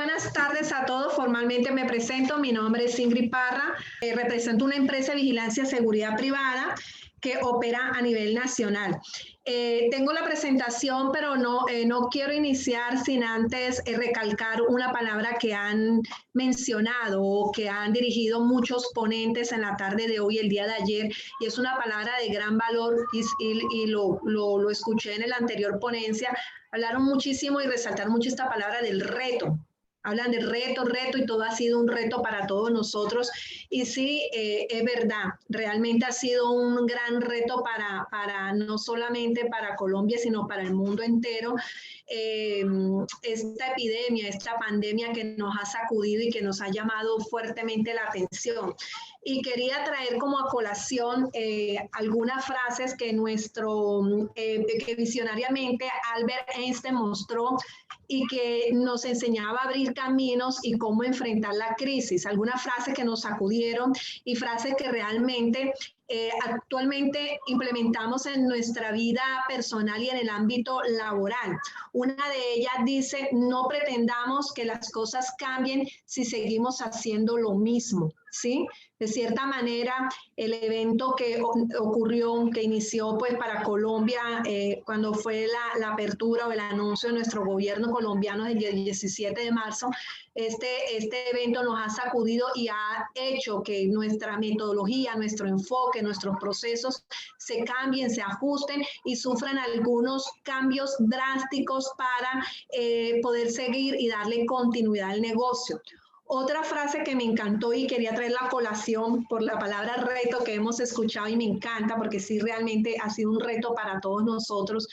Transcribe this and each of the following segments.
buenas tardes a todos. Formalmente me presento. Mi nombre es Ingrid Parra. Represento una empresa de vigilancia y seguridad privada que opera a nivel nacional. Tengo la presentación, pero no quiero iniciar sin antes recalcar una palabra que han mencionado o que han dirigido muchos ponentes en la tarde de hoy, el día de ayer, y es una palabra de gran valor y lo escuché en la anterior ponencia. Hablaron muchísimo y resaltaron mucho esta palabra del reto. Hablan de reto, y todo ha sido un reto para todos nosotros. Y sí, es verdad, realmente ha sido un gran reto para no solamente para Colombia, sino para el mundo entero. Esta epidemia, esta pandemia que nos ha sacudido y que nos ha llamado fuertemente la atención. Y quería traer como a colación algunas frases que que visionariamente Albert Einstein mostró y que nos enseñaba a abrir caminos y cómo enfrentar la crisis. Algunas frases que nos sacudieron y frases que realmente actualmente implementamos en nuestra vida personal y en el ámbito laboral. Una de ellas dice: no pretendamos que las cosas cambien si seguimos haciendo lo mismo, ¿sí? De cierta manera, el evento que ocurrió, que inició pues para Colombia, cuando fue la apertura o el anuncio de nuestro gobierno colombiano el 17 de marzo, este evento nos ha sacudido y ha hecho que nuestra metodología, nuestro enfoque, nuestros procesos se cambien, se ajusten y sufran algunos cambios drásticos para poder seguir y darle continuidad al negocio. Otra frase que me encantó y quería traer la colación por la palabra reto que hemos escuchado y me encanta porque sí realmente ha sido un reto para todos nosotros,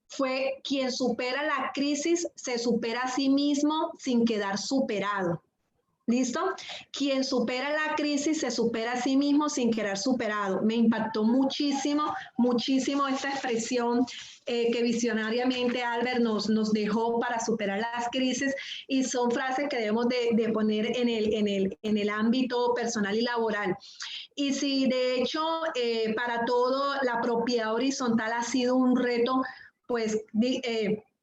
fue: quien supera la crisis se supera a sí mismo sin quedar superado. ¿Listo? Quien supera la crisis se supera a sí mismo sin quedar superado. Me impactó muchísimo, muchísimo esta expresión que visionariamente Albert nos dejó para superar las crisis, y son frases que debemos de poner en el ámbito personal y laboral. Y si de hecho para todo la propiedad horizontal ha sido un reto, pues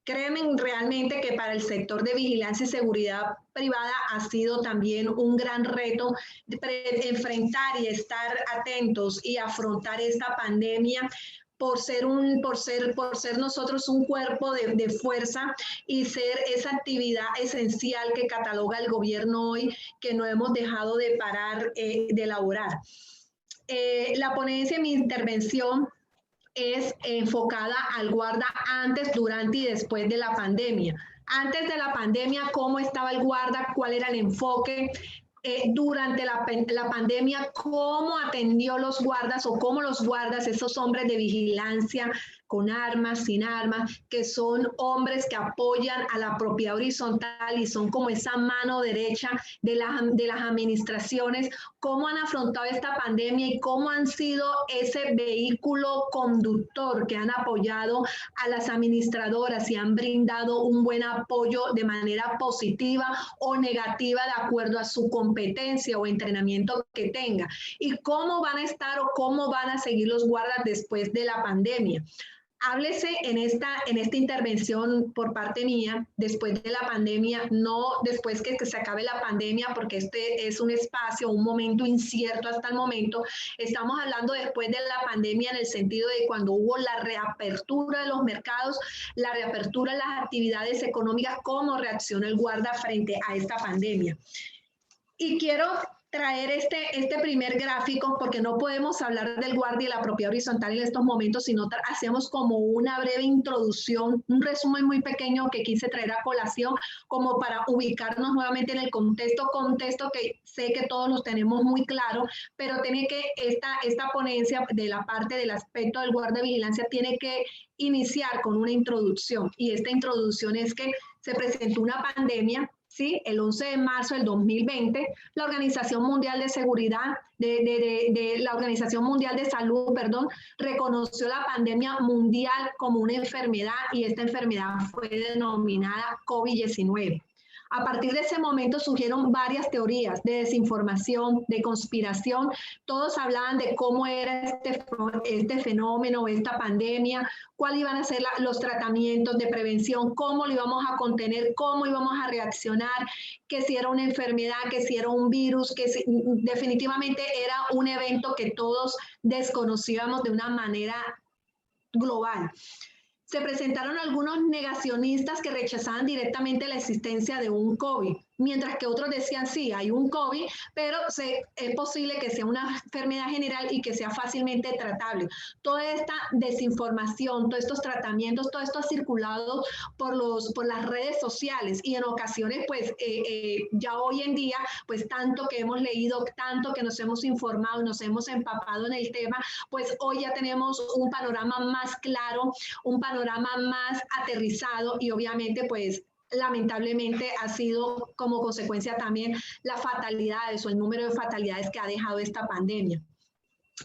créeme realmente que para el sector de vigilancia y seguridad privada ha sido también un gran reto enfrentar y estar atentos y afrontar esta pandemia por ser nosotros un cuerpo de fuerza y ser esa actividad esencial que cataloga el gobierno hoy, que no hemos dejado de parar de elaborar. La ponencia de mi intervención es enfocada al guarda antes, durante y después de la pandemia. Antes de la pandemia, ¿cómo estaba el guarda? ¿Cuál era el enfoque? Durante la pandemia, ¿cómo atendió los guardas o cómo los guardas, esos hombres de vigilancia con armas, sin armas, que son hombres que apoyan a la propiedad horizontal y son como esa mano derecha de las administraciones, cómo han afrontado esta pandemia y cómo han sido ese vehículo conductor que han apoyado a las administradoras y han brindado un buen apoyo de manera positiva o negativa de acuerdo a su competencia o entrenamiento que tenga, y cómo van a estar o cómo van a seguir los guardas después de la pandemia. Háblese en esta intervención por parte mía, después de la pandemia, no después que se acabe la pandemia, porque este es un espacio, un momento incierto hasta el momento. Estamos hablando después de la pandemia en el sentido de cuando hubo la reapertura de los mercados, la reapertura de las actividades económicas, cómo reacciona el guarda frente a esta pandemia. Y quiero traer este primer gráfico porque no podemos hablar del guardia y la propiedad horizontal en estos momentos, sino hacemos como una breve introducción, un resumen muy pequeño que quise traer a colación como para ubicarnos nuevamente en el contexto que sé que todos los tenemos muy claro, pero tiene que esta ponencia de la parte del aspecto del guardia de vigilancia tiene que iniciar con una introducción, y esta introducción es que se presentó una pandemia. Sí, el 11 de marzo del 2020, la Organización Mundial de Seguridad, la Organización Mundial de Salud, reconoció la pandemia mundial como una enfermedad, y esta enfermedad fue denominada COVID-19. A partir de ese momento surgieron varias teorías de desinformación, de conspiración. Todos hablaban de cómo era este fenómeno, esta pandemia, cuáles iban a ser los tratamientos de prevención, cómo lo íbamos a contener, cómo íbamos a reaccionar, que si era una enfermedad, que si era un virus, que si, definitivamente era un evento que todos desconocíamos de una manera global. Se presentaron algunos negacionistas que rechazaban directamente la existencia de un COVID, mientras que otros decían, sí, hay un COVID, pero es posible que sea una enfermedad general y que sea fácilmente tratable. Toda esta desinformación, todos estos tratamientos, todo esto ha circulado por las redes sociales y en ocasiones, pues, ya hoy en día, pues, tanto que hemos leído, tanto que nos hemos informado, nos hemos empapado en el tema, pues, hoy ya tenemos un panorama más claro, un panorama más aterrizado y obviamente, pues, lamentablemente ha sido como consecuencia también las fatalidades o el número de fatalidades que ha dejado esta pandemia.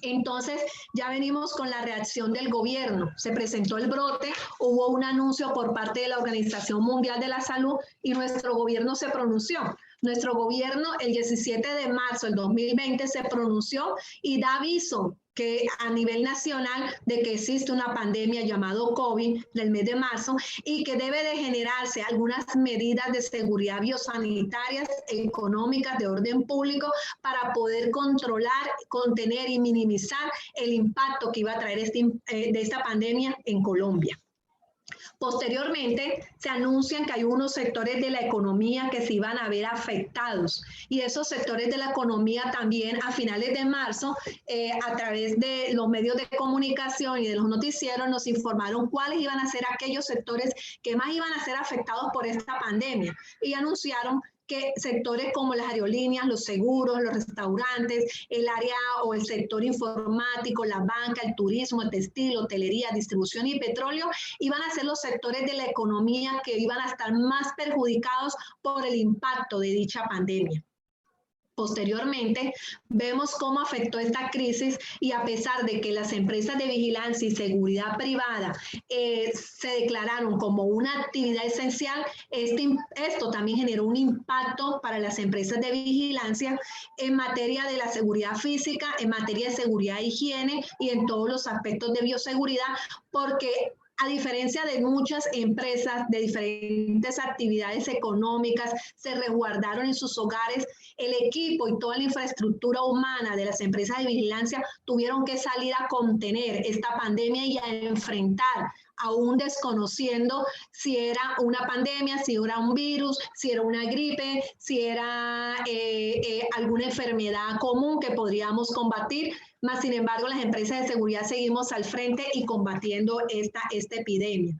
Entonces ya venimos con la reacción del gobierno, se presentó el brote, hubo un anuncio por parte de la Organización Mundial de la Salud y nuestro gobierno se pronunció. Nuestro gobierno el 17 de marzo del 2020 se pronunció y da aviso que a nivel nacional de que existe una pandemia llamado COVID del mes de marzo y que debe de generarse algunas medidas de seguridad biosanitarias, económicas, de orden público para poder controlar, contener y minimizar el impacto que iba a traer de esta pandemia en Colombia. Posteriormente, se anuncian que hay unos sectores de la economía que se iban a ver afectados y esos sectores de la economía también a finales de marzo, a través de los medios de comunicación y de los noticieros, nos informaron cuáles iban a ser aquellos sectores que más iban a ser afectados por esta pandemia y anunciaron que sectores como las aerolíneas, los seguros, los restaurantes, el área o el sector informático, la banca, el turismo, el textil, hotelería, distribución y petróleo iban a ser los sectores de la economía que iban a estar más perjudicados por el impacto de dicha pandemia. Posteriormente, vemos cómo afectó esta crisis y a pesar de que las empresas de vigilancia y seguridad privada se declararon como una actividad esencial, esto también generó un impacto para las empresas de vigilancia en materia de la seguridad física, en materia de seguridad e higiene y en todos los aspectos de bioseguridad, porque a diferencia de muchas empresas de diferentes actividades económicas, se resguardaron en sus hogares, el equipo y toda la infraestructura humana de las empresas de vigilancia tuvieron que salir a contener esta pandemia y a enfrentar, aún desconociendo si era una pandemia, si era un virus, si era una gripe, si era alguna enfermedad común que podríamos combatir. Más sin embargo, las empresas de seguridad seguimos al frente y combatiendo esta epidemia.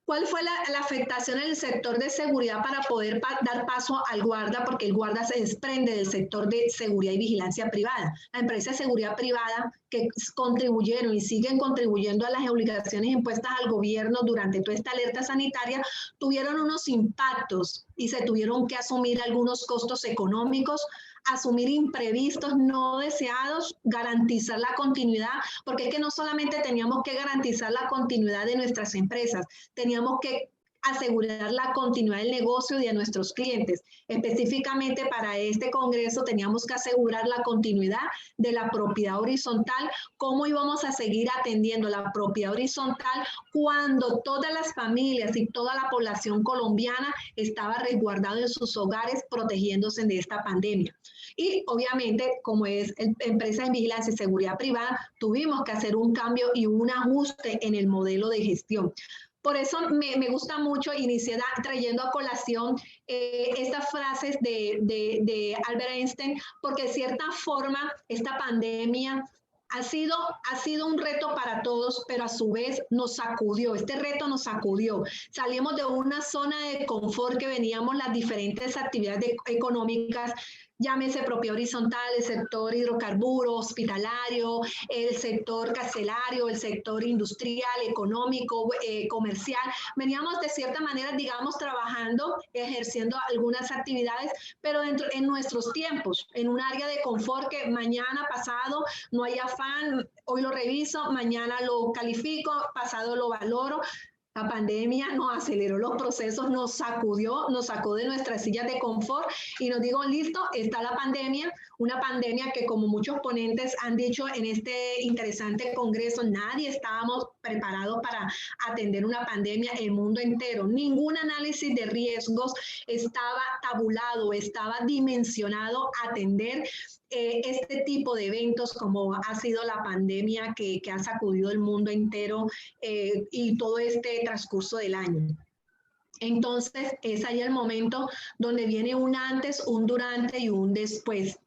¿Cuál fue la afectación en el sector de seguridad para poder dar paso al guarda? Porque el guarda se desprende del sector de seguridad y vigilancia privada. La empresa de seguridad privada que contribuyeron y siguen contribuyendo a las obligaciones impuestas al gobierno durante toda esta alerta sanitaria, tuvieron unos impactos y se tuvieron que asumir algunos costos económicos, asumir imprevistos no deseados, garantizar la continuidad, porque es que no solamente teníamos que garantizar la continuidad de nuestras empresas, teníamos que asegurar la continuidad del negocio y de nuestros clientes. Específicamente para este congreso teníamos que asegurar la continuidad de la propiedad horizontal, cómo íbamos a seguir atendiendo la propiedad horizontal cuando todas las familias y toda la población colombiana estaba resguardada en sus hogares protegiéndose de esta pandemia. Y obviamente, como es empresa de vigilancia y seguridad privada, tuvimos que hacer un cambio y un ajuste en el modelo de gestión. Por eso me gusta mucho iniciar trayendo a colación estas frases de Albert Einstein, porque de cierta forma esta pandemia ha sido un reto para todos, pero a su vez nos sacudió, este reto nos sacudió. Salimos de una zona de confort que veníamos las diferentes actividades económicas, llámese propiedad horizontal, el sector hidrocarburo, hospitalario, el sector carcelario, el sector industrial, económico, comercial. Veníamos de cierta manera, digamos, trabajando, ejerciendo algunas actividades, pero en nuestros tiempos, en un área de confort que mañana, pasado, no hay afán, hoy lo reviso, mañana lo califico, pasado lo valoro. La pandemia nos aceleró los procesos, nos sacudió, nos sacó de nuestras sillas de confort y nos dijo, listo, está la pandemia, una pandemia que como muchos ponentes han dicho en este interesante congreso, nadie estábamos preparados para atender una pandemia, el mundo entero. Ningún análisis de riesgos estaba tabulado, estaba dimensionado a atender este tipo de eventos como ha sido la pandemia que ha sacudido el mundo entero y todo este transcurso del año. Entonces es ahí el momento donde viene un antes, un durante y un después.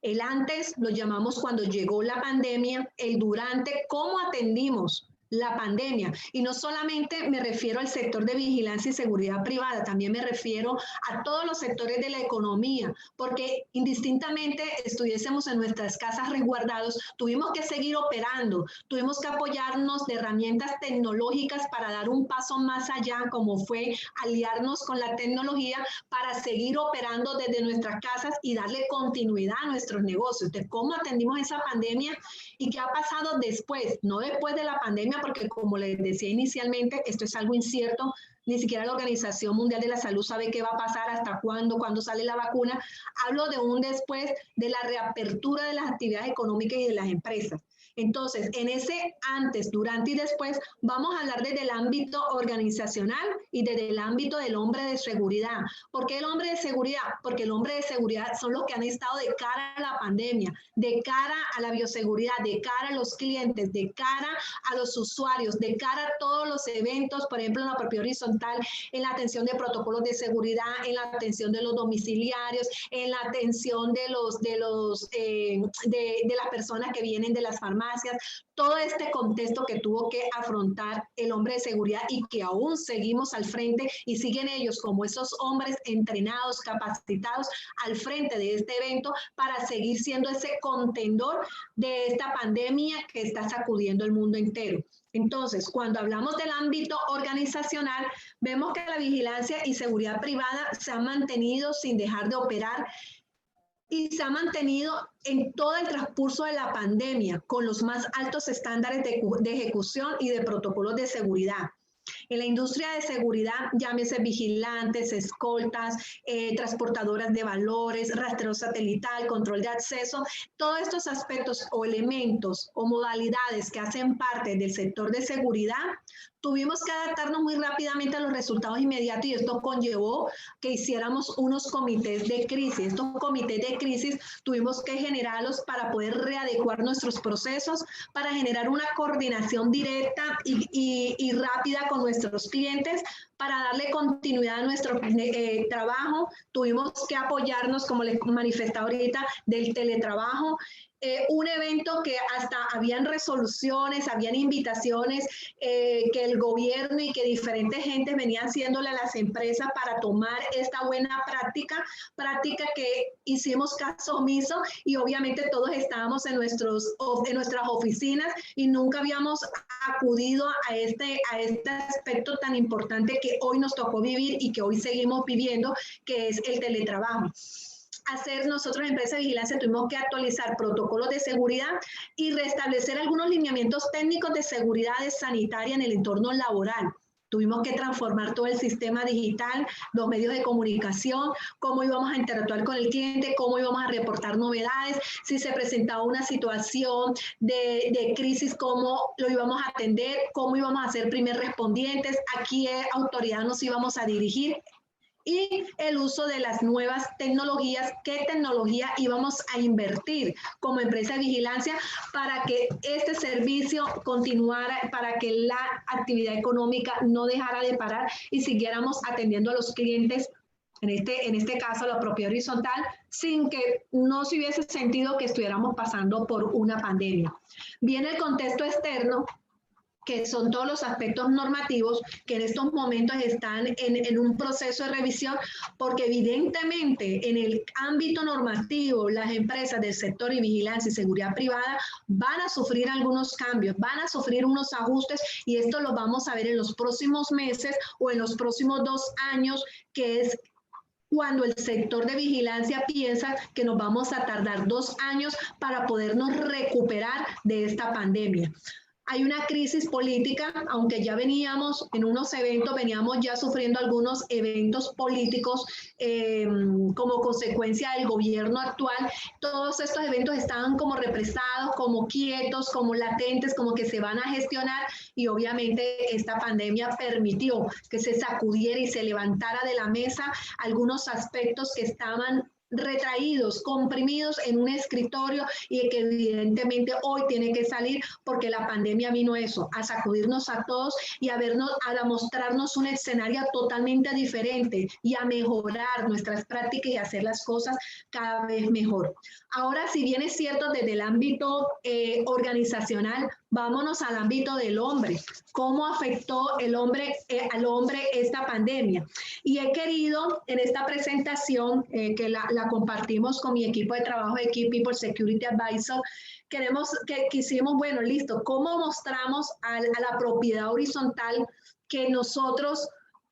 El antes lo llamamos cuando llegó la pandemia, el durante, cómo atendimos la pandemia. Y no solamente me refiero al sector de vigilancia y seguridad privada, también me refiero a todos los sectores de la economía, porque indistintamente estuviésemos en nuestras casas resguardados, tuvimos que seguir operando, tuvimos que apoyarnos de herramientas tecnológicas para dar un paso más allá, como fue aliarnos con la tecnología para seguir operando desde nuestras casas y darle continuidad a nuestros negocios. De cómo atendimos esa pandemia y qué ha pasado después, no después de la pandemia, porque como les decía inicialmente, esto es algo incierto, ni siquiera la Organización Mundial de la Salud sabe qué va a pasar, hasta cuándo sale la vacuna. Hablo de un después de la reapertura de las actividades económicas y de las empresas. Entonces, en ese antes, durante y después, vamos a hablar desde el ámbito organizacional y desde el ámbito del hombre de seguridad. ¿Por qué el hombre de seguridad? Porque el hombre de seguridad son los que han estado de cara a la pandemia, de cara a la bioseguridad, de cara a los clientes, de cara a los usuarios, de cara a todos los eventos, por ejemplo, en la propia horizontal, en la atención de protocolos de seguridad, en la atención de los domiciliarios, en la atención de las personas que vienen de las farmacias, todo este contexto que tuvo que afrontar el hombre de seguridad y que aún seguimos al frente y siguen ellos como esos hombres entrenados, capacitados al frente de este evento para seguir siendo ese contendor de esta pandemia que está sacudiendo el mundo entero. Entonces, cuando hablamos del ámbito organizacional, vemos que la vigilancia y seguridad privada se han mantenido sin dejar de operar y se ha mantenido en todo el transcurso de la pandemia con los más altos estándares de ejecución y de protocolos de seguridad. En la industria de seguridad, llámese vigilantes, escoltas, transportadoras de valores, rastreo satelital, control de acceso, todos estos aspectos o elementos o modalidades que hacen parte del sector de seguridad, tuvimos que adaptarnos muy rápidamente a los resultados inmediatos y esto conllevó que hiciéramos unos comités de crisis. Estos comités de crisis tuvimos que generarlos para poder readecuar nuestros procesos, para generar una coordinación directa y rápida con nuestros clientes, para darle continuidad a nuestro trabajo. Tuvimos que apoyarnos, como les manifestaba ahorita, del teletrabajo. Un evento que hasta habían resoluciones, habían invitaciones que el gobierno y que diferentes gentes venían haciéndole a las empresas para tomar esta buena práctica que hicimos caso omiso y obviamente todos estábamos en nuestras oficinas y nunca habíamos acudido a este aspecto tan importante que hoy nos tocó vivir y que hoy seguimos viviendo, que es el teletrabajo. Nosotros, empresa de vigilancia, tuvimos que actualizar protocolos de seguridad y restablecer algunos lineamientos técnicos de seguridad sanitaria en el entorno laboral. Tuvimos que transformar todo el sistema digital, los medios de comunicación, cómo íbamos a interactuar con el cliente, cómo íbamos a reportar novedades, si se presentaba una situación de crisis, cómo lo íbamos a atender, cómo íbamos a ser primer respondientes, a qué autoridad nos íbamos a dirigir. Y el uso de las nuevas tecnologías, qué tecnología íbamos a invertir como empresa de vigilancia para que este servicio continuara, para que la actividad económica no dejara de parar y siguiéramos atendiendo a los clientes, en este caso a la propia horizontal, sin que no se hubiese sentido que estuviéramos pasando por una pandemia. Viene el contexto externo, que son todos los aspectos normativos que en estos momentos están en un proceso de revisión, porque evidentemente en el ámbito normativo las empresas del sector y vigilancia y seguridad privada van a sufrir algunos cambios, van a sufrir unos ajustes y esto lo vamos a ver en los próximos meses o en los próximos 2 años, que es cuando el sector de vigilancia piensa que nos vamos a tardar 2 años para podernos recuperar de esta pandemia. Hay una crisis política, aunque ya veníamos en unos eventos, veníamos ya sufriendo algunos eventos políticos como consecuencia del gobierno actual. Todos estos eventos estaban como represados, como quietos, como latentes, como que se van a gestionar, y obviamente esta pandemia permitió que se sacudiera y se levantara de la mesa algunos aspectos que estaban retraídos, comprimidos en un escritorio, y que evidentemente hoy tiene que salir porque la pandemia vino eso, a sacudirnos a todos y a vernos, a mostrarnos un escenario totalmente diferente y a mejorar nuestras prácticas y hacer las cosas cada vez mejor. Ahora, si bien es cierto desde el ámbito organizacional, vámonos al ámbito del hombre. ¿Cómo afectó al hombre esta pandemia? Y he querido en esta presentación que la compartimos con mi equipo de trabajo de Key People Security Advisor, quisimos, bueno, listo, ¿cómo mostramos a la propiedad horizontal que nosotros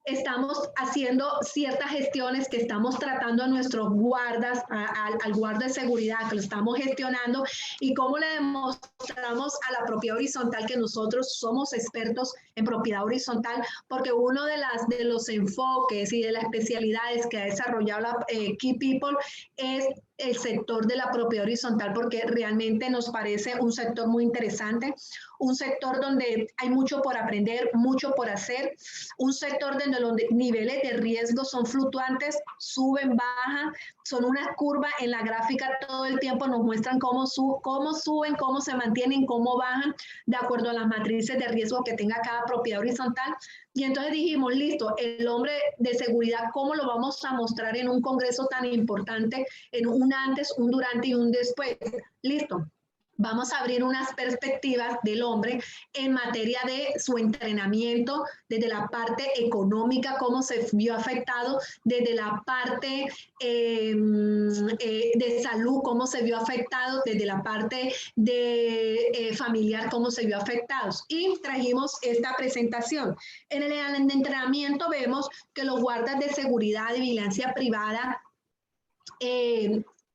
estamos haciendo ciertas gestiones, que estamos tratando a nuestros guardas, al guarda de seguridad, que lo estamos gestionando, y cómo le demostramos a la propiedad horizontal que nosotros somos expertos en propiedad horizontal? Porque uno de los enfoques y de las especialidades que ha desarrollado la Key People es el sector de la propiedad horizontal, porque realmente nos parece un sector muy interesante, un sector donde hay mucho por aprender, mucho por hacer, un sector donde los niveles de riesgo son fluctuantes, suben, bajan, son una curva en la gráfica todo el tiempo, nos muestran cómo suben, cómo se mantienen, cómo bajan, de acuerdo a las matrices de riesgo que tenga cada propiedad horizontal. Y entonces dijimos, listo, el hombre de seguridad, ¿cómo lo vamos a mostrar en un congreso tan importante, en un antes, un durante y un después? Listo. Vamos a abrir unas perspectivas del hombre en materia de su entrenamiento, desde la parte económica, cómo se vio afectado, desde la parte de salud, cómo se vio afectado, desde la parte de familiar, cómo se vio afectado. Y trajimos esta presentación. En el entrenamiento vemos que los guardas de seguridad y vigilancia privada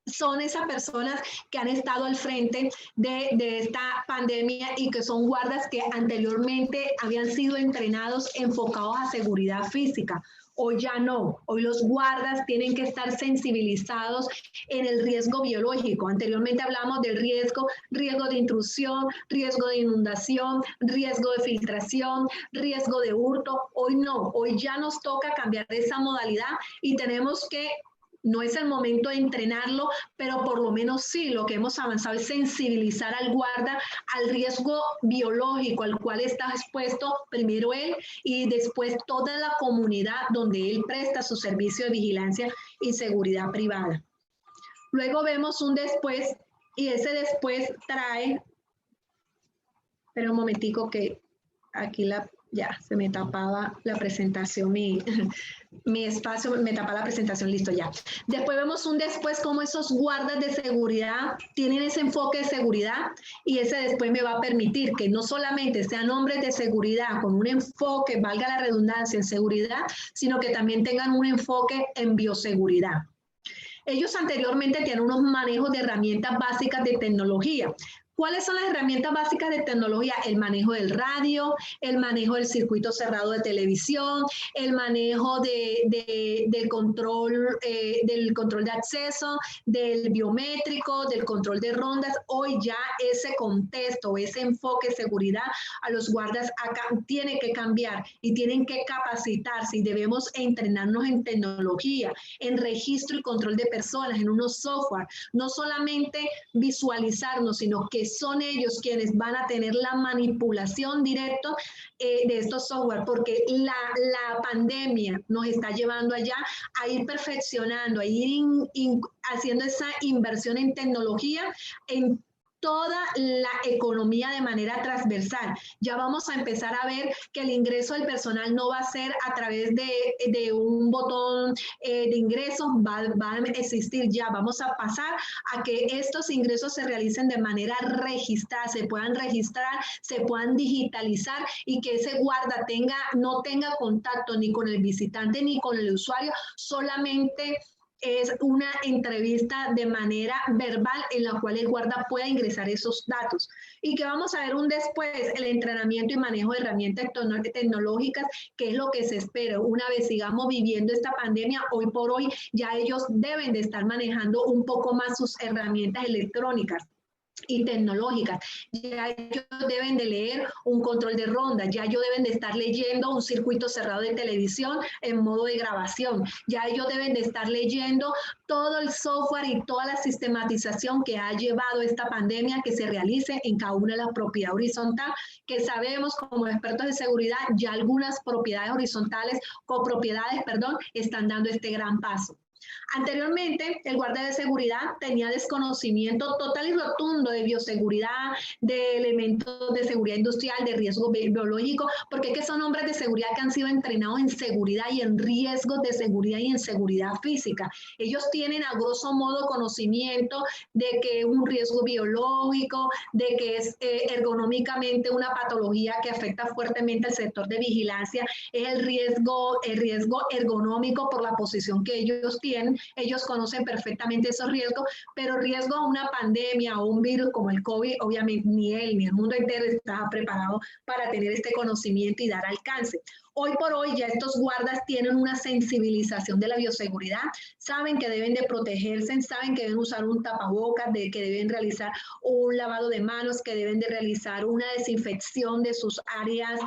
son esas personas que han estado al frente de esta pandemia y que son guardas que anteriormente habían sido entrenados enfocados a seguridad física. Hoy ya no, hoy los guardas tienen que estar sensibilizados en el riesgo biológico. Anteriormente hablamos del riesgo de intrusión, riesgo de inundación, riesgo de filtración, riesgo de hurto. Hoy no, hoy ya nos toca cambiar esa modalidad y tenemos que, no es el momento de entrenarlo, pero por lo menos sí, lo que hemos avanzado es sensibilizar al guarda al riesgo biológico al cual está expuesto primero él y después toda la comunidad donde él presta su servicio de vigilancia y seguridad privada. Luego vemos un después, y ese después trae, espera un momentico que aquí ya se me tapaba la presentación, mi espacio me tapa la presentación, listo ya. Después vemos un después, cómo esos guardas de seguridad tienen ese enfoque de seguridad, y ese después me va a permitir que no solamente sean hombres de seguridad con un enfoque, valga la redundancia, en seguridad, sino que también tengan un enfoque en bioseguridad. Ellos anteriormente tienen unos manejos de herramientas básicas de tecnología. ¿Cuáles son las herramientas básicas de tecnología? El manejo del radio, el manejo del circuito cerrado de televisión, el manejo del control de acceso, del biométrico, del control de rondas. Hoy ya ese contexto, ese enfoque de seguridad a los guardas acá tiene que cambiar y tienen que capacitarse, y debemos entrenarnos en tecnología, en registro y control de personas, en unos software, no solamente visualizarnos, sino que son ellos quienes van a tener la manipulación directa de estos software, porque la pandemia nos está llevando allá a ir perfeccionando, a ir haciendo esa inversión en tecnología, en toda la economía de manera transversal. Ya vamos a empezar a ver que el ingreso del personal no va a ser a través de un botón de ingresos, va a existir ya. Vamos a pasar a que estos ingresos se realicen de manera registrada, se puedan registrar, se puedan digitalizar, y que ese guarda no tenga contacto ni con el visitante ni con el usuario, solamente es una entrevista de manera verbal en la cual el guarda pueda ingresar esos datos. Y que vamos a ver un después, el entrenamiento y manejo de herramientas tecnológicas, que es lo que se espera. Una vez sigamos viviendo esta pandemia, hoy por hoy ya ellos deben de estar manejando un poco más sus herramientas electrónicas y tecnológicas. Ya ellos deben de leer un control de ronda, ya ellos deben de estar leyendo un circuito cerrado de televisión en modo de grabación, ya ellos deben de estar leyendo todo el software y toda la sistematización que ha llevado esta pandemia que se realice en cada una de las propiedades horizontales, que sabemos como expertos de seguridad ya algunas propiedades horizontales, copropiedades, perdón, están dando este gran paso. Anteriormente, el guardia de seguridad tenía desconocimiento total y rotundo de bioseguridad, de elementos de seguridad industrial, de riesgo biológico, porque es que son hombres de seguridad que han sido entrenados en seguridad y en riesgos de seguridad y en seguridad física. Ellos tienen a grosso modo conocimiento de que es un riesgo biológico, de que es ergonómicamente una patología que afecta fuertemente al sector de vigilancia, es el riesgo ergonómico por la posición que ellos tienen. Ellos conocen perfectamente esos riesgos, pero riesgo a una pandemia o un virus como el COVID, obviamente ni él ni el mundo entero está preparado para tener este conocimiento y dar alcance. Hoy por hoy ya estos guardas tienen una sensibilización de la bioseguridad, saben que deben de protegerse, saben que deben usar un tapabocas, que deben realizar un lavado de manos, que deben de realizar una desinfección de sus áreas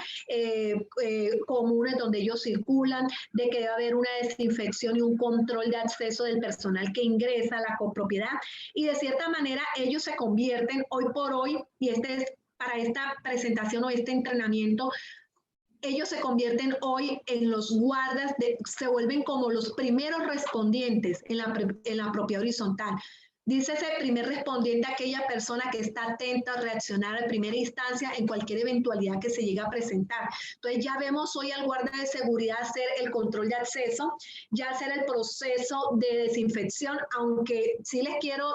comunes donde ellos circulan, de que debe haber una desinfección y un control de acceso del personal que ingresa a la copropiedad. Y de cierta manera ellos se convierten hoy por hoy, y este es para esta presentación o este entrenamiento, ellos se convierten hoy en los guardas, se vuelven como los primeros respondientes en la propia horizontal. Dice ese primer respondiente aquella persona que está atenta a reaccionar a primera instancia en cualquier eventualidad que se llegue a presentar. Entonces ya vemos hoy al guarda de seguridad hacer el control de acceso, ya hacer el proceso de desinfección, aunque sí les quiero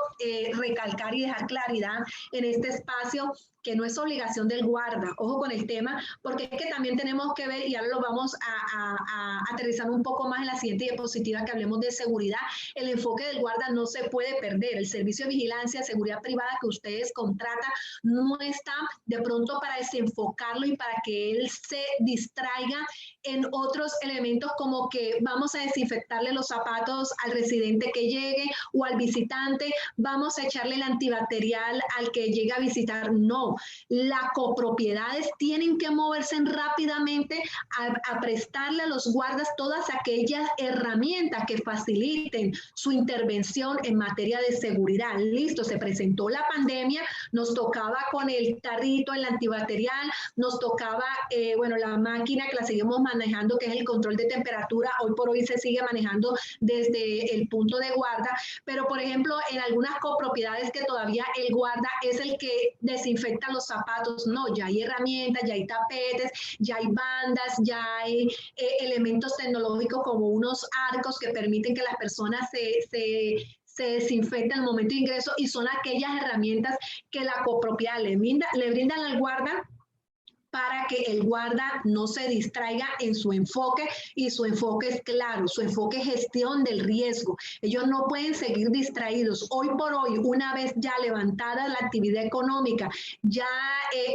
recalcar y dejar claridad en este espacio que no es obligación del guarda, ojo con el tema, porque es que también tenemos que ver, y ahora lo vamos a aterrizar un poco más en la siguiente diapositiva que hablemos de seguridad, el enfoque del guarda no se puede perder, el servicio de vigilancia, seguridad privada que ustedes contratan no está de pronto para desenfocarlo y para que él se distraiga en otros elementos como que vamos a desinfectarle los zapatos al residente que llegue o al visitante, vamos a echarle el antibacterial al que llegue a visitar, no. Las copropiedades tienen que moverse rápidamente a prestarle a los guardas todas aquellas herramientas que faciliten su intervención en materia de seguridad. Listo, se presentó la pandemia, nos tocaba con el tarrito, el antibacterial, nos tocaba, la máquina que la seguimos manejando, que es el control de temperatura, hoy por hoy se sigue manejando desde el punto de guarda, pero por ejemplo, en algunas copropiedades que todavía el guarda es el que desinfecta los zapatos, no, ya hay herramientas, ya hay tapetes, ya hay bandas, ya hay elementos tecnológicos como unos arcos que permiten que las personas se desinfecten al momento de ingreso, y son aquellas herramientas que la copropiedad le brindan al guarda para que el guarda no se distraiga en su enfoque, y su enfoque es claro, su enfoque es gestión del riesgo. Ellos no pueden seguir distraídos. Hoy por hoy, una vez ya levantada la actividad económica, ya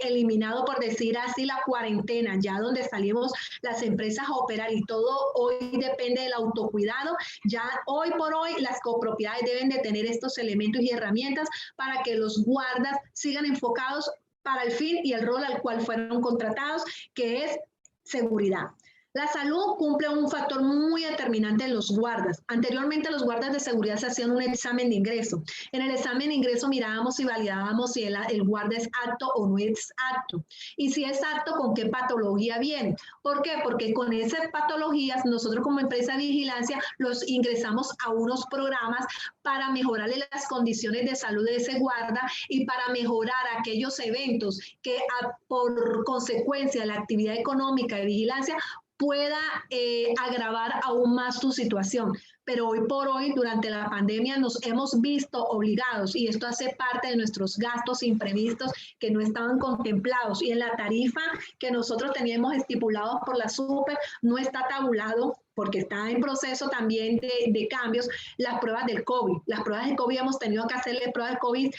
eliminado, por decir así, la cuarentena, ya donde salimos las empresas a operar y todo hoy depende del autocuidado, ya hoy por hoy las copropiedades deben de tener estos elementos y herramientas para que los guardas sigan enfocados para el fin y el rol al cual fueron contratados, que es seguridad. La salud cumple un factor muy determinante en los guardas. Anteriormente los guardas de seguridad se hacían un examen de ingreso. En el examen de ingreso mirábamos y validábamos si el guarda es apto o no es apto. Y si es apto, con qué patología viene. ¿Por qué? Porque con esas patologías nosotros como empresa de vigilancia los ingresamos a unos programas para mejorarle las condiciones de salud de ese guarda y para mejorar aquellos eventos que por consecuencia de la actividad económica de vigilancia pueda agravar aún más tu situación. Pero hoy por hoy, durante la pandemia, nos hemos visto obligados, y esto hace parte de nuestros gastos imprevistos que no estaban contemplados, y en la tarifa que nosotros teníamos estipulados por la SUPER no está tabulado porque está en proceso también de cambios, las pruebas del COVID. Las pruebas del COVID hemos tenido que hacerle pruebas del COVID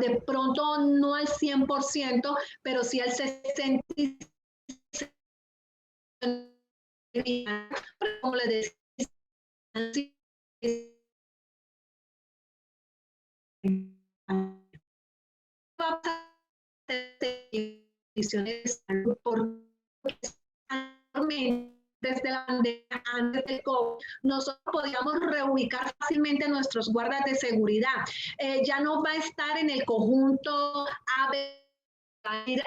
de pronto no al 100%, pero sí al 60%. Como les decía, desde la pandemia, antes del COVID, nosotros podíamos reubicar fácilmente nuestros guardas de seguridad. Ya no va a estar en el conjunto A, B, va a ir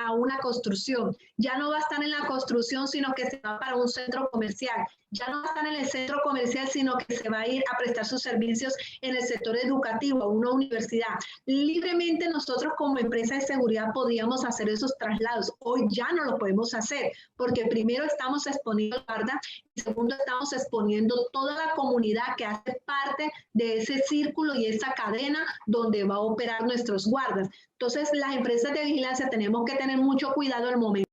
a una construcción, ya no va a estar en la construcción, sino que se va para un centro comercial, ya no va a estar en el centro comercial, sino que se va a ir a prestar sus servicios en el sector educativo, a una universidad. Libremente nosotros como empresa de seguridad podíamos hacer esos traslados. Hoy ya no lo podemos hacer, porque primero estamos exponiendo al guarda y segundo estamos exponiendo toda la comunidad que hace parte de ese círculo y esa cadena donde va a operar nuestros guardas. Entonces, las empresas de vigilancia tenemos que tener mucho cuidado al momento.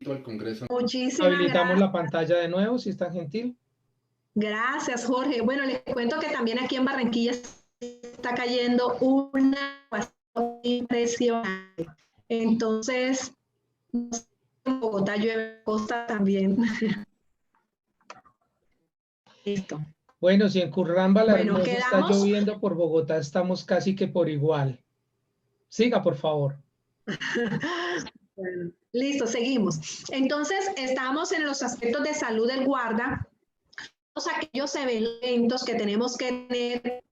Al Congreso. Muchísimas Habilitamos gracias. la pantalla de nuevo, si es tan gentil. Gracias, Jorge. Bueno, les cuento que también aquí en Barranquilla está cayendo una aguacero impresionante. Entonces, en Bogotá llueve, costa también. Listo. Bueno, si en Curramba la Bueno, Hermosa está quedamos. lloviendo, por Bogotá estamos casi que por igual. Siga, por favor. Bueno, listo, seguimos. Entonces, estamos en los aspectos de salud del guarda, aquellos eventos que tenemos que tener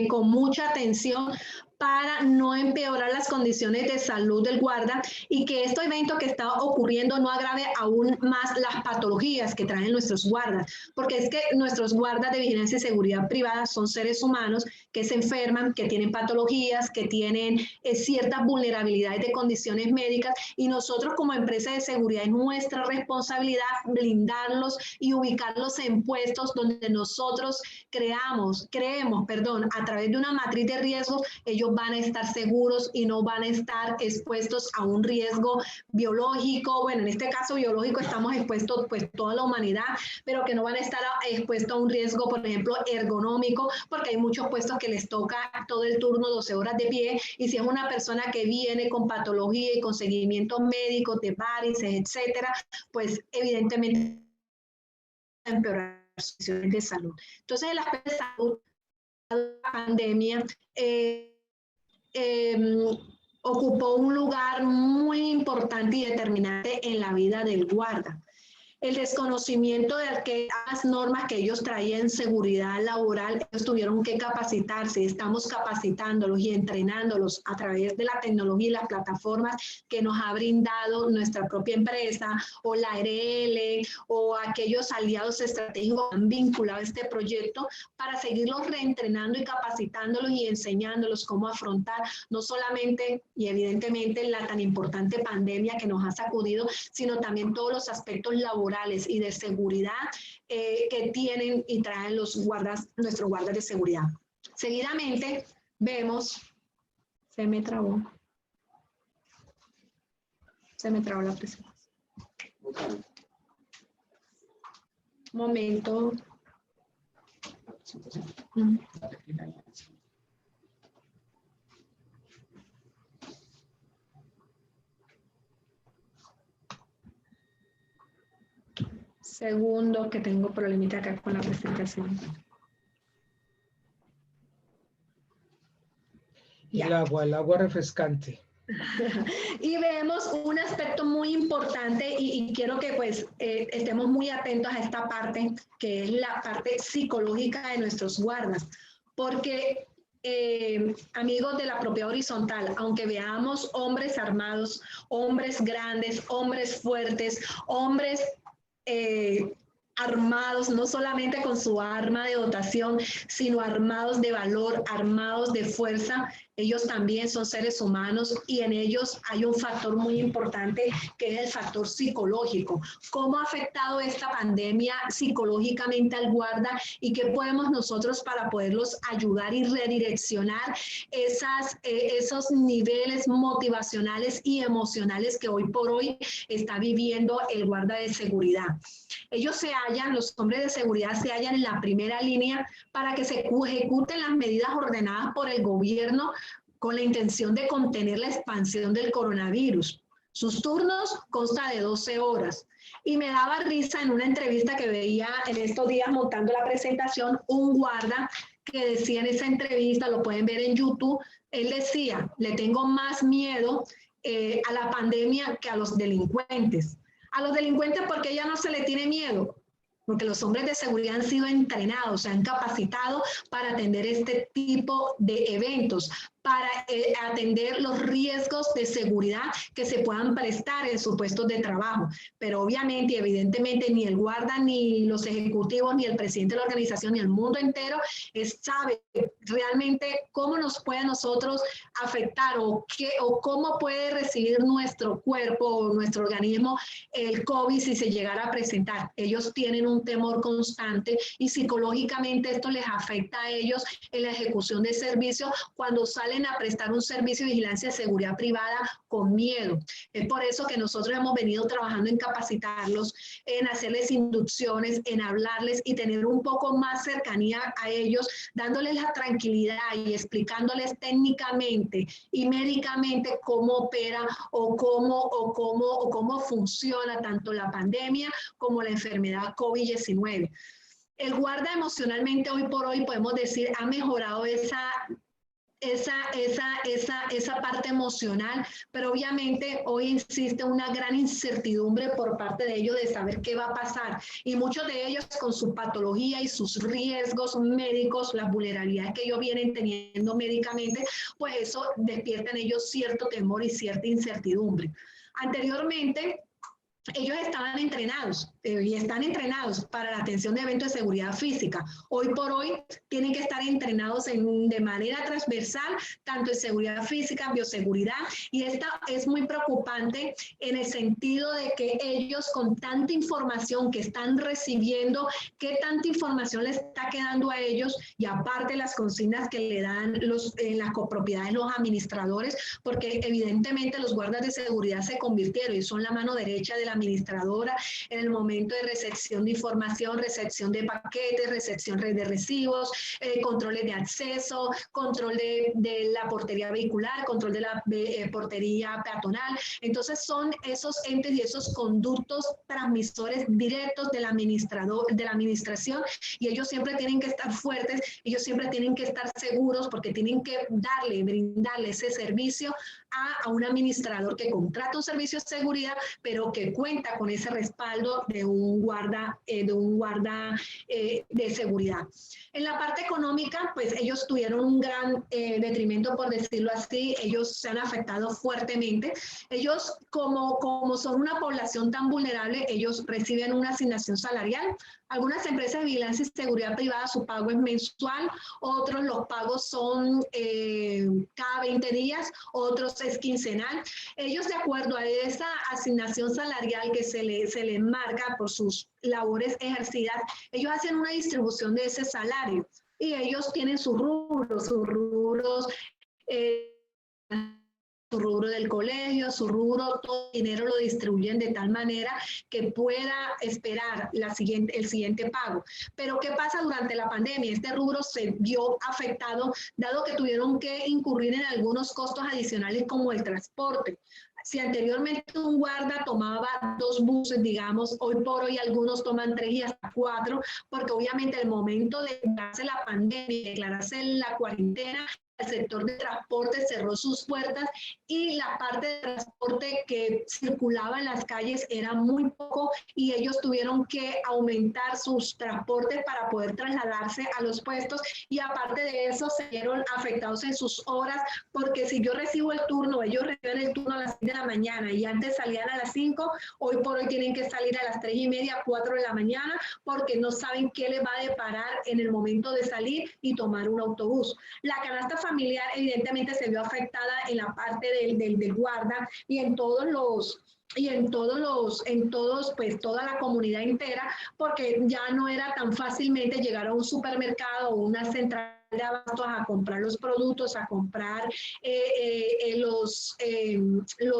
con mucha atención para no empeorar las condiciones de salud del guarda y que este evento que está ocurriendo no agrave aún más las patologías que traen nuestros guardas, porque es que nuestros guardas de vigilancia y seguridad privada son seres humanos que se enferman, que tienen patologías, que tienen ciertas vulnerabilidades de condiciones médicas y nosotros como empresa de seguridad es nuestra responsabilidad blindarlos y ubicarlos en puestos donde nosotros creemos, a través de una matriz de riesgos, ellos van a estar seguros y no van a estar expuestos a un riesgo biológico. Bueno, en este caso biológico estamos expuestos pues toda la humanidad, pero que no van a estar expuestos a un riesgo, por ejemplo, ergonómico, porque hay muchos puestos que les toca todo el turno 12 horas de pie y si es una persona que viene con patología y con seguimientos médicos de varices, etcétera, pues evidentemente empeorar las condiciones de salud. Entonces, el aspecto de salud, la pandemia, ocupó un lugar muy importante y determinante en la vida del guarda. El desconocimiento de aquellas normas que ellos traían en seguridad laboral, ellos tuvieron que capacitarse, estamos capacitándolos y entrenándolos a través de la tecnología y las plataformas que nos ha brindado nuestra propia empresa o la ARL o aquellos aliados estratégicos que han vinculado a este proyecto para seguirlos reentrenando y capacitándolos y enseñándolos cómo afrontar no solamente y evidentemente la tan importante pandemia que nos ha sacudido, sino también todos los aspectos laborales y de seguridad que tienen y traen los guardas, nuestros guardas de seguridad. Seguidamente vemos, se me trabó la presentación. Momento. Segundo, que tengo problemita acá con la presentación. El agua refrescante. Y vemos un aspecto muy importante y quiero que pues estemos muy atentos a esta parte, que es la parte psicológica de nuestros guardas, porque amigos de la propiedad horizontal, aunque veamos hombres armados, hombres grandes, hombres fuertes, hombres armados, no solamente con su arma de dotación, sino armados de valor, armados de fuerza. Ellos también son seres humanos y en ellos hay un factor muy importante que es el factor psicológico. ¿Cómo ha afectado esta pandemia psicológicamente al guarda y qué podemos nosotros para poderlos ayudar y redireccionar esos niveles motivacionales y emocionales que hoy por hoy está viviendo el guarda de seguridad? Ellos se hallan, los hombres de seguridad se hallan en la primera línea para que se ejecuten las medidas ordenadas por el gobierno con la intención de contener la expansión del coronavirus. Sus turnos constan de 12 horas. Y me daba risa en una entrevista que veía en estos días montando la presentación, un guarda que decía en esa entrevista, lo pueden ver en YouTube, él decía, le tengo más miedo a la pandemia que a los delincuentes. A los delincuentes porque ya no se le tiene miedo, porque los hombres de seguridad han sido entrenados, se han capacitado para atender este tipo de eventos, para atender los riesgos de seguridad que se puedan prestar en sus puestos de trabajo. Pero obviamente y evidentemente ni el guarda, ni los ejecutivos, ni el presidente de la organización, ni el mundo entero sabe realmente cómo nos puede a nosotros afectar o cómo puede recibir nuestro cuerpo o nuestro organismo el COVID si se llegara a presentar. Ellos tienen un temor constante y psicológicamente esto les afecta a ellos en la ejecución de servicios cuando salen a prestar un servicio de vigilancia de seguridad privada con miedo. Es por eso que nosotros hemos venido trabajando en capacitarlos, en hacerles inducciones, en hablarles y tener un poco más cercanía a ellos, dándoles la tranquilidad y explicándoles técnicamente y médicamente cómo opera o cómo funciona tanto la pandemia como la enfermedad COVID-19. El guarda emocionalmente hoy por hoy podemos decir ha mejorado esa parte emocional, pero obviamente hoy existe una gran incertidumbre por parte de ellos de saber qué va a pasar y muchos de ellos con su patología y sus riesgos médicos, las vulnerabilidades que ellos vienen teniendo médicamente, pues eso despierta en ellos cierto temor y cierta incertidumbre. Anteriormente, ellos estaban entrenados y están entrenados para la atención de eventos de seguridad física. Hoy por hoy tienen que estar entrenados de manera transversal, tanto en seguridad física, bioseguridad, y esta es muy preocupante en el sentido de que ellos con tanta información que están recibiendo, qué tanta información les está quedando a ellos y aparte las consignas que le dan las copropiedades, los administradores, porque evidentemente los guardas de seguridad se convirtieron y son la mano derecha de la administradora en el momento de recepción de información, recepción de paquetes, recepción de recibos, controles de acceso, control de la portería vehicular, control de la portería peatonal. Entonces son esos entes y esos conductos transmisores directos del administrador, de la administración, y ellos siempre tienen que estar fuertes, ellos siempre tienen que estar seguros porque tienen que brindarle ese servicio a un administrador que contrata un servicio de seguridad, pero que cuenta con ese respaldo de un guarda de seguridad. En la parte económica, pues ellos tuvieron un gran detrimento, por decirlo así, ellos se han afectado fuertemente. Ellos, como son una población tan vulnerable, ellos reciben una asignación salarial. Algunas empresas de vigilancia y seguridad privada, su pago es mensual, otros los pagos son cada 20 días, otros es quincenal. Ellos, de acuerdo a esa asignación salarial que se les marca por sus labores ejercidas, ellos hacen una distribución de ese salario y ellos tienen sus rubros, su rubro del colegio, su rubro, todo el dinero lo distribuyen de tal manera que pueda esperar el siguiente pago. Pero ¿qué pasa durante la pandemia? Este rubro se vio afectado dado que tuvieron que incurrir en algunos costos adicionales como el transporte. Si anteriormente un guarda tomaba 2 buses, digamos, hoy por hoy algunos toman 3 y hasta 4, porque obviamente el momento de declararse la pandemia, declararse la cuarentena, el sector de transporte cerró sus puertas y la parte de transporte que circulaba en las calles era muy poco y ellos tuvieron que aumentar sus transportes para poder trasladarse a los puestos y aparte de eso se vieron afectados en sus horas porque si yo recibo el turno, ellos reciben el turno a las 6 de la mañana y antes salían a las 5, hoy por hoy tienen que salir a las 3:30, 4 de la mañana porque no saben qué les va a deparar en el momento de salir y tomar un autobús. La canasta familiar evidentemente se vio afectada en la parte del guarda y en todos, pues toda la comunidad entera, porque ya no era tan fácilmente llegar a un supermercado o una central de abastos a comprar los productos, a comprar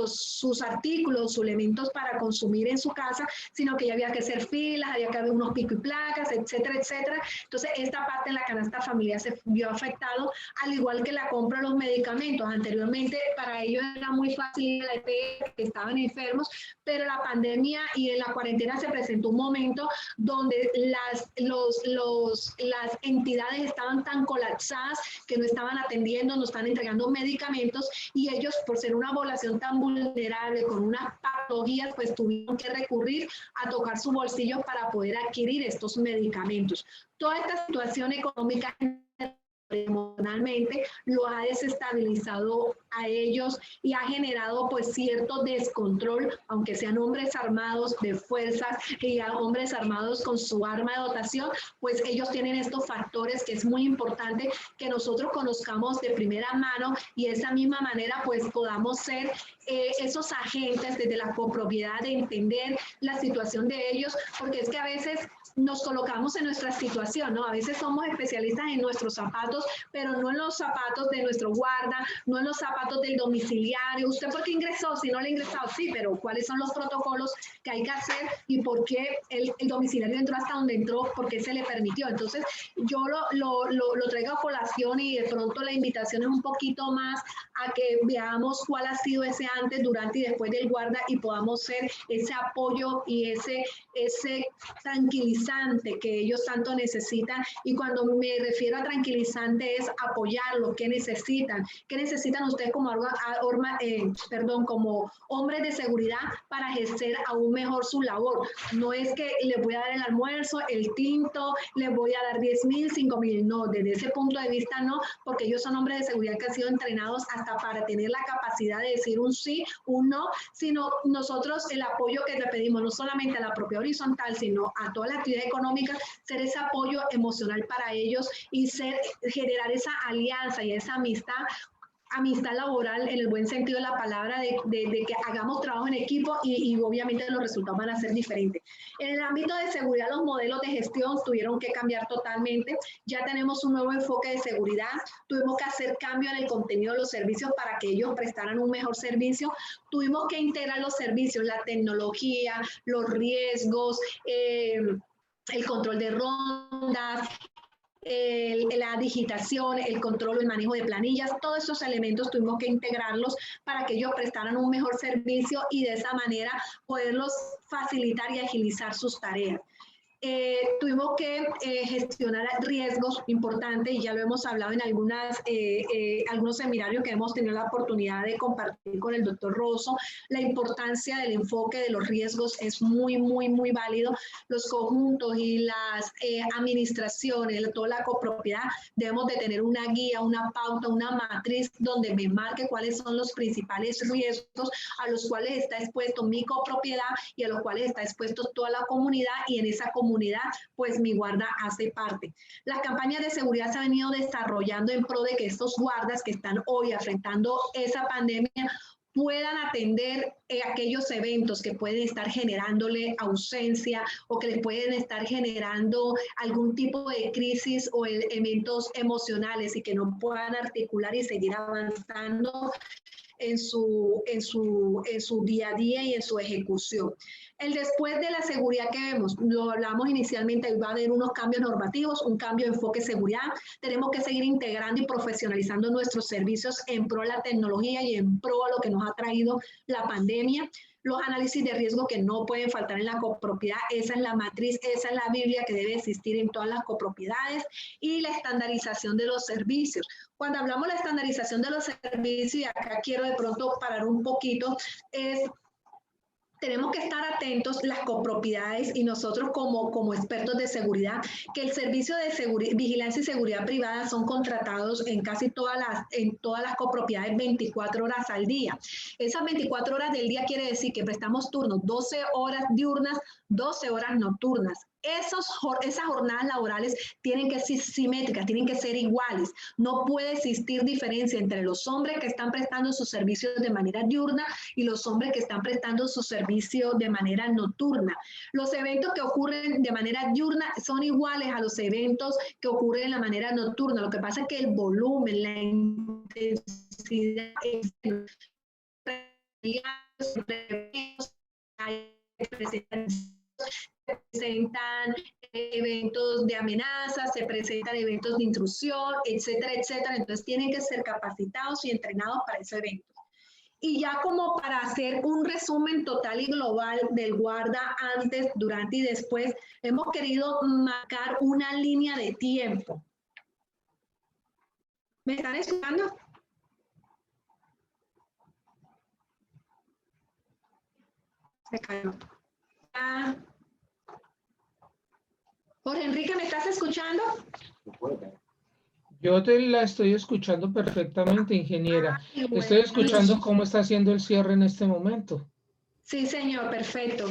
sus artículos, sus elementos para consumir en su casa, sino que ya había que hacer filas, había que haber unos pico y placas, etcétera, etcétera. Entonces, esta parte en la canasta familiar se vio afectado, al igual que la compra de los medicamentos. Anteriormente, para ellos era muy fácil la EPS, que estaban enfermos, pero la pandemia y en la cuarentena se presentó un momento donde las entidades estaban tan colapsadas que no estaban atendiendo, no están entregando medicamentos y ellos, por ser una población tan vulnerable con unas patologías, pues tuvieron que recurrir a tocar su bolsillo para poder adquirir estos medicamentos. Toda esta situación económica emocionalmente lo ha desestabilizado a ellos y ha generado pues cierto descontrol, aunque sean hombres armados de fuerzas y hombres armados con su arma de dotación, pues ellos tienen estos factores que es muy importante que nosotros conozcamos de primera mano y de esa misma manera pues podamos ser esos agentes desde la copropiedad de entender la situación de ellos, porque es que a veces nos colocamos en nuestra situación, ¿no? A veces somos especialistas en nuestros zapatos, pero no en los zapatos de nuestro guarda, no en los zapatos del domiciliario. ¿Usted por qué ingresó? Si no le ha ingresado, sí, pero ¿cuáles son los protocolos que hay que hacer y por qué el domiciliario entró hasta donde entró? ¿Por qué se le permitió? Entonces, yo lo traigo a colación y de pronto la invitación es un poquito más a que veamos cuál ha sido ese antes, durante y después del guarda y podamos ser ese apoyo y ese tranquilizante que ellos tanto necesitan. Y cuando me refiero a tranquilizante es apoyarlos. ¿Qué necesitan ustedes como como hombres de seguridad para ejercer aún mejor su labor? No es que les voy a dar el almuerzo, el tinto, les voy a dar 10,000, 5,000, no, desde ese punto de vista no, porque ellos son hombres de seguridad que han sido entrenados hasta para tener la capacidad de decir un sí, un no, sino nosotros el apoyo que le pedimos no solamente a la propia horizontal, sino a toda la actividad económica, ser ese apoyo emocional para ellos y generar esa alianza y esa amistad laboral en el buen sentido de la palabra, de que hagamos trabajo en equipo y obviamente los resultados van a ser diferentes. En el ámbito de seguridad, los modelos de gestión tuvieron que cambiar totalmente. Ya tenemos un nuevo enfoque de seguridad, tuvimos que hacer cambio en el contenido de los servicios para que ellos prestaran un mejor servicio. Tuvimos que integrar los servicios, la tecnología, los riesgos, el control de rondas, la digitación, el control, el manejo de planillas, todos esos elementos tuvimos que integrarlos para que ellos prestaran un mejor servicio y de esa manera poderlos facilitar y agilizar sus tareas. Tuvimos que gestionar riesgos importantes y ya lo hemos hablado en algunos seminarios que hemos tenido la oportunidad de compartir con el doctor Rosso. La importancia del enfoque de los riesgos es muy, muy, muy válido. Los conjuntos y las administraciones, toda la copropiedad, debemos de tener una guía, una pauta, una matriz donde me marque cuáles son los principales riesgos a los cuales está expuesto mi copropiedad y a los cuales está expuesto toda la comunidad y en esa comunidad pues mi guarda hace parte. Las campañas de seguridad se han venido desarrollando en pro de que estos guardas que están hoy enfrentando esa pandemia puedan atender aquellos eventos que pueden estar generándole ausencia o que les pueden estar generando algún tipo de crisis o eventos emocionales y que no puedan articular y seguir avanzando en su día a día y en su ejecución. El después de la seguridad que vemos, lo hablamos inicialmente, va a haber unos cambios normativos, un cambio de enfoque de seguridad. Tenemos que seguir integrando y profesionalizando nuestros servicios en pro de la tecnología y en pro a lo que nos ha traído la pandemia. los análisis de riesgo que no pueden faltar en la copropiedad. Esa es la matriz, esa es la Biblia que debe existir en todas las copropiedades, y la estandarización de los servicios. Cuando hablamos de la estandarización de los servicios, y acá quiero de pronto parar un poquito, tenemos que estar atentos las copropiedades y nosotros como expertos de seguridad, que el servicio de vigilancia y seguridad privada son contratados en casi todas las copropiedades 24 horas al día. Esas 24 horas del día quiere decir que prestamos turnos 12 horas diurnas, 12 horas nocturnas. Esas jornadas laborales tienen que ser simétricas, tienen que ser iguales. No puede existir diferencia entre los hombres que están prestando sus servicios de manera diurna y los hombres que están prestando su servicio de manera nocturna. Los eventos que ocurren de manera diurna son iguales a los eventos que ocurren de la manera nocturna. Lo que pasa es que el volumen, la intensidad, se presentan eventos de amenazas, se presentan eventos de intrusión, etcétera, etcétera. Entonces tienen que ser capacitados y entrenados para ese evento. Y ya como para hacer un resumen total y global del guarda antes, durante y después, hemos querido marcar una línea de tiempo. ¿Me están escuchando? Se cayó. Jorge Enrique, ¿me estás escuchando? Yo te la estoy escuchando perfectamente, ingeniera. Estoy escuchando cómo está haciendo el cierre en este momento. Sí, señor, perfecto.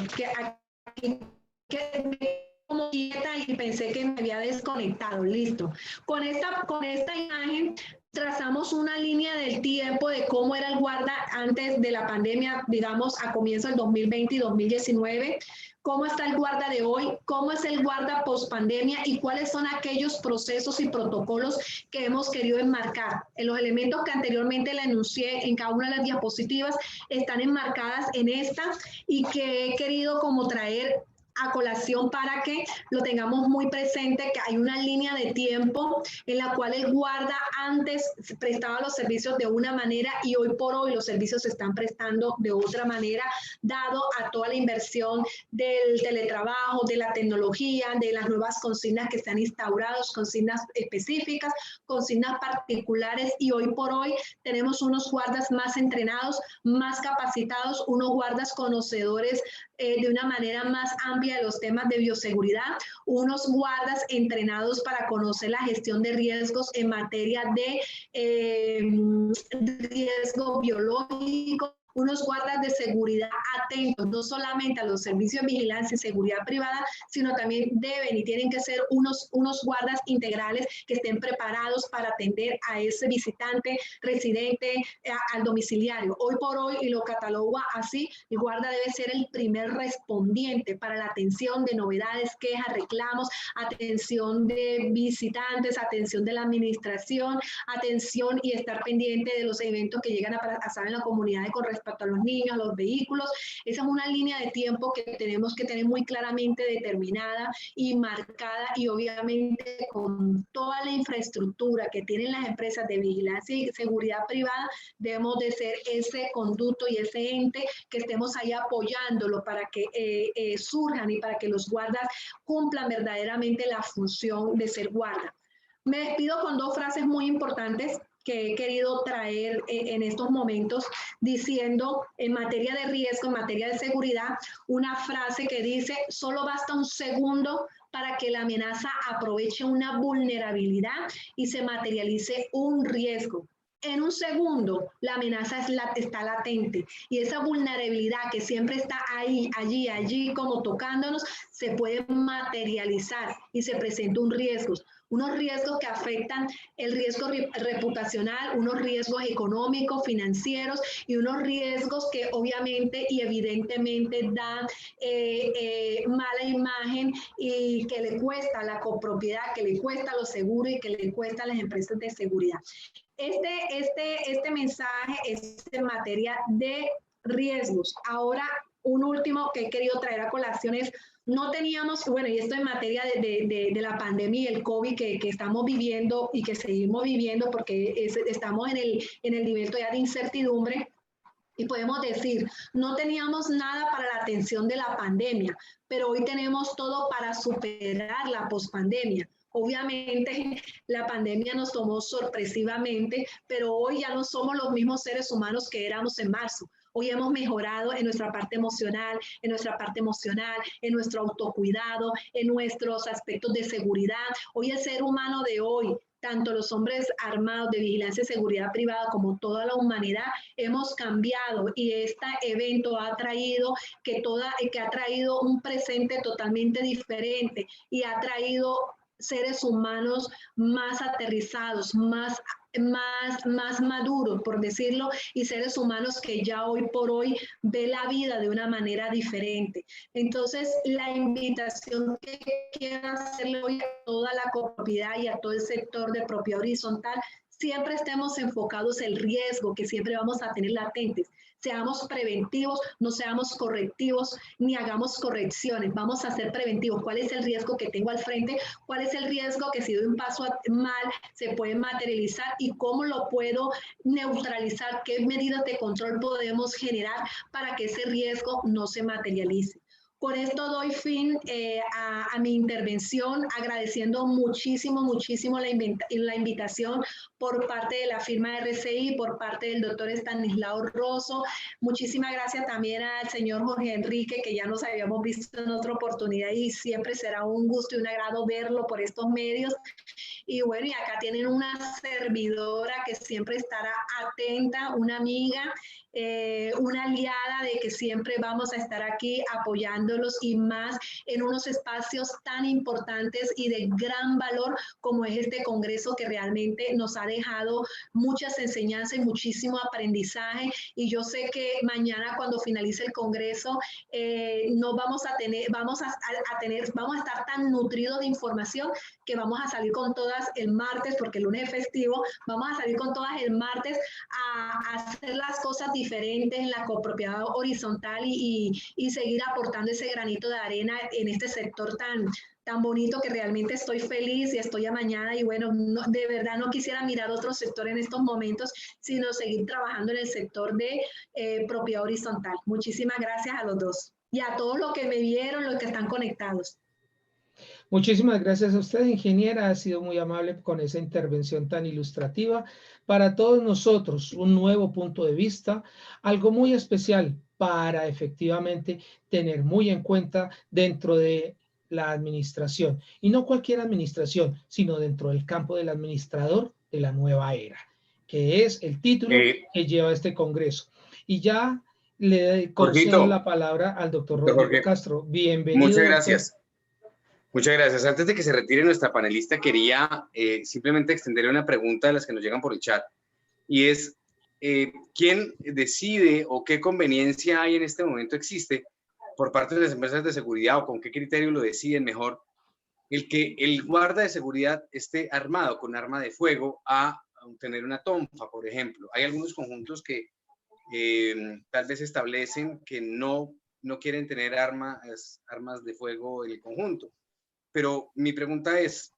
Como quieta y pensé que me había desconectado. Listo. Con esta imagen trazamos una línea del tiempo de cómo era el guarda antes de la pandemia, digamos, a comienzo del 2020 y 2019. Cómo está el guarda de hoy, cómo es el guarda post pandemia y cuáles son aquellos procesos y protocolos que hemos querido enmarcar. En los elementos que anteriormente le enuncié en cada una de las diapositivas están enmarcadas en esta, y que he querido como traer a colación para que lo tengamos muy presente, que hay una línea de tiempo en la cual el guarda antes prestaba los servicios de una manera y hoy por hoy los servicios se están prestando de otra manera, dado a toda la inversión del teletrabajo, de la tecnología, de las nuevas consignas que se han instaurado, consignas específicas, consignas particulares, y hoy por hoy tenemos unos guardas más entrenados, más capacitados, unos guardas conocedores de una manera más amplia de los temas de bioseguridad, unos guardas entrenados para conocer la gestión de riesgos en materia de riesgo biológico, unos guardas de seguridad atentos, no solamente a los servicios de vigilancia y seguridad privada, sino también deben y tienen que ser unos guardas integrales que estén preparados para atender a ese visitante, residente, al domiciliario. Hoy por hoy, y lo cataloga así, el guarda debe ser el primer respondiente para la atención de novedades, quejas, reclamos, atención de visitantes, atención de la administración, atención y estar pendiente de los eventos que llegan a pasar en la comunidad con respecto a los niños, a los vehículos. Esa es una línea de tiempo que tenemos que tener muy claramente determinada y marcada, y obviamente con toda la infraestructura que tienen las empresas de vigilancia y seguridad privada, debemos de ser ese conducto y ese ente que estemos ahí apoyándolo para que surjan y para que los guardas cumplan verdaderamente la función de ser guarda. Me despido con dos frases muy importantes que he querido traer en estos momentos, diciendo en materia de riesgo, en materia de seguridad, una frase que dice: solo basta un segundo para que la amenaza aproveche una vulnerabilidad y se materialice un riesgo. En un segundo, la amenaza está latente, y esa vulnerabilidad que siempre está ahí, allí, como tocándonos, se puede materializar y se presenta unos riesgos que afectan el riesgo reputacional, unos riesgos económicos, financieros, y unos riesgos que obviamente y evidentemente dan mala imagen y que le cuesta a la copropiedad, que le cuesta a los seguros y que le cuesta a las empresas de seguridad. Este mensaje es en materia de riesgos. Ahora, un último que he querido traer a colación es: no teníamos, bueno, y esto en materia de la pandemia y el COVID que estamos viviendo y que seguimos viviendo, porque estamos en el nivel todavía de incertidumbre. Y podemos decir, no teníamos nada para la atención de la pandemia, pero hoy tenemos todo para superar la pospandemia. Obviamente la pandemia nos tomó sorpresivamente, pero hoy ya no somos los mismos seres humanos que éramos en marzo. Hoy hemos mejorado en nuestra parte emocional, en nuestro autocuidado, en nuestros aspectos de seguridad. Hoy el ser humano de hoy, tanto los hombres armados de vigilancia y seguridad privada como toda la humanidad, hemos cambiado y este evento ha traído que ha traído un presente totalmente diferente y ha traído seres humanos más aterrizados, más maduros, por decirlo, y seres humanos que ya hoy por hoy ve la vida de una manera diferente. Entonces, la invitación que quiero hacerle hoy a toda la copropiedad y a todo el sector de propiedad horizontal, siempre estemos enfocados en el riesgo que siempre vamos a tener latentes. Seamos preventivos, no seamos correctivos, ni hagamos correcciones. Vamos a ser preventivos. ¿Cuál es el riesgo que tengo al frente? ¿Cuál es el riesgo que si doy un paso mal se puede materializar? ¿Y cómo lo puedo neutralizar? ¿Qué medidas de control podemos generar para que ese riesgo no se materialice? Con esto doy fin a mi intervención, agradeciendo muchísimo la invitación por parte de la firma RCI, por parte del doctor Estanislao Rosso. Muchísimas gracias también al señor Jorge Enrique, que ya nos habíamos visto en otra oportunidad y siempre será un gusto y un agrado verlo por estos medios. Y bueno, y acá tienen una servidora que siempre estará atenta, una amiga, una aliada de que siempre vamos a estar aquí apoyándolos y más en unos espacios tan importantes y de gran valor como es este congreso que realmente nos ha dejado muchas enseñanzas y muchísimo aprendizaje. Y yo sé que mañana cuando finalice el congreso vamos a estar tan nutridos de información que vamos a salir con todas el martes, porque el lunes es festivo, vamos a salir con todas el martes a hacer las cosas diferentes en la copropiedad horizontal y seguir aportando ese granito de arena en este sector tan bonito que realmente estoy feliz y estoy amañada y bueno, de verdad no quisiera mirar otro sector en estos momentos, sino seguir trabajando en el sector de propiedad horizontal. Muchísimas gracias a los dos y a todos los que me vieron, los que están conectados. Muchísimas gracias a usted, ingeniera. Ha sido muy amable con esa intervención tan ilustrativa. Para todos nosotros, un nuevo punto de vista, algo muy especial para efectivamente tener muy en cuenta dentro de la administración. Y no cualquier administración, sino dentro del campo del administrador de la nueva era, que es el título que lleva este congreso. Y ya le concedo la palabra al doctor Rodrigo Castro. Bienvenido. Muchas gracias. Doctor. Muchas gracias. Antes de que se retire nuestra panelista, quería simplemente extenderle una pregunta de las que nos llegan por el chat. Y es, ¿quién decide o qué conveniencia hay en este momento existe por parte de las empresas de seguridad o con qué criterio lo deciden mejor el que el guarda de seguridad esté armado con arma de fuego a tener una tonfa, por ejemplo? Hay algunos conjuntos que tal vez establecen que no quieren tener armas de fuego en el conjunto. Pero mi pregunta es,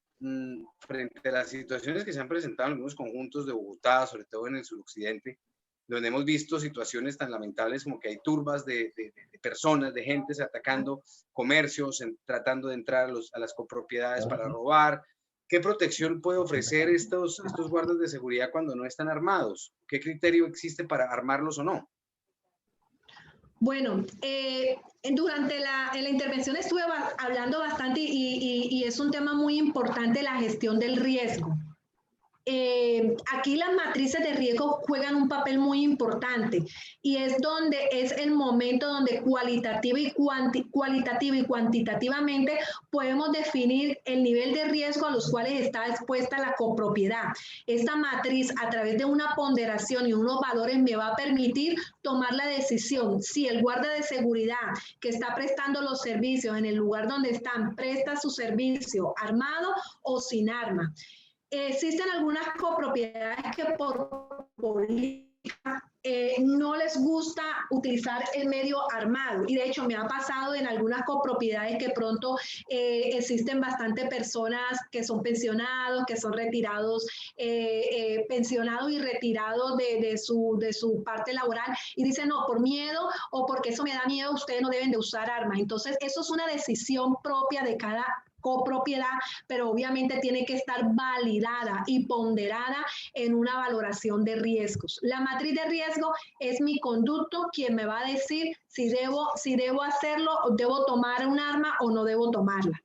frente a las situaciones que se han presentado en algunos conjuntos de Bogotá, sobre todo en el suroccidente, donde hemos visto situaciones tan lamentables como que hay turbas de personas, de gentes atacando comercios, tratando de entrar a las copropiedades para robar. ¿Qué protección puede ofrecer estos guardas de seguridad cuando no están armados? ¿Qué criterio existe para armarlos o no? Bueno, durante la intervención estuve hablando bastante y es un tema muy importante la gestión del riesgo. Aquí las matrices de riesgo juegan un papel muy importante y es el momento donde cualitativa y cuantitativamente podemos definir el nivel de riesgo a los cuales está expuesta la copropiedad. Esta matriz, a través de una ponderación y unos valores, me va a permitir tomar la decisión si el guarda de seguridad que está prestando los servicios en el lugar donde están presta su servicio armado o sin arma. Existen algunas copropiedades que por política no les gusta utilizar el medio armado. Y de hecho me ha pasado en algunas copropiedades que pronto existen bastantes personas que son pensionados, que son retirados, pensionados y retirados de su parte laboral, y dicen, no, por miedo o porque eso me da miedo, ustedes no deben de usar armas. Entonces, eso es una decisión propia de cada copropiedad, pero obviamente tiene que estar validada y ponderada en una valoración de riesgos. La matriz de riesgo es mi conducto quien me va a decir si debo hacerlo, o debo tomar un arma o no debo tomarla.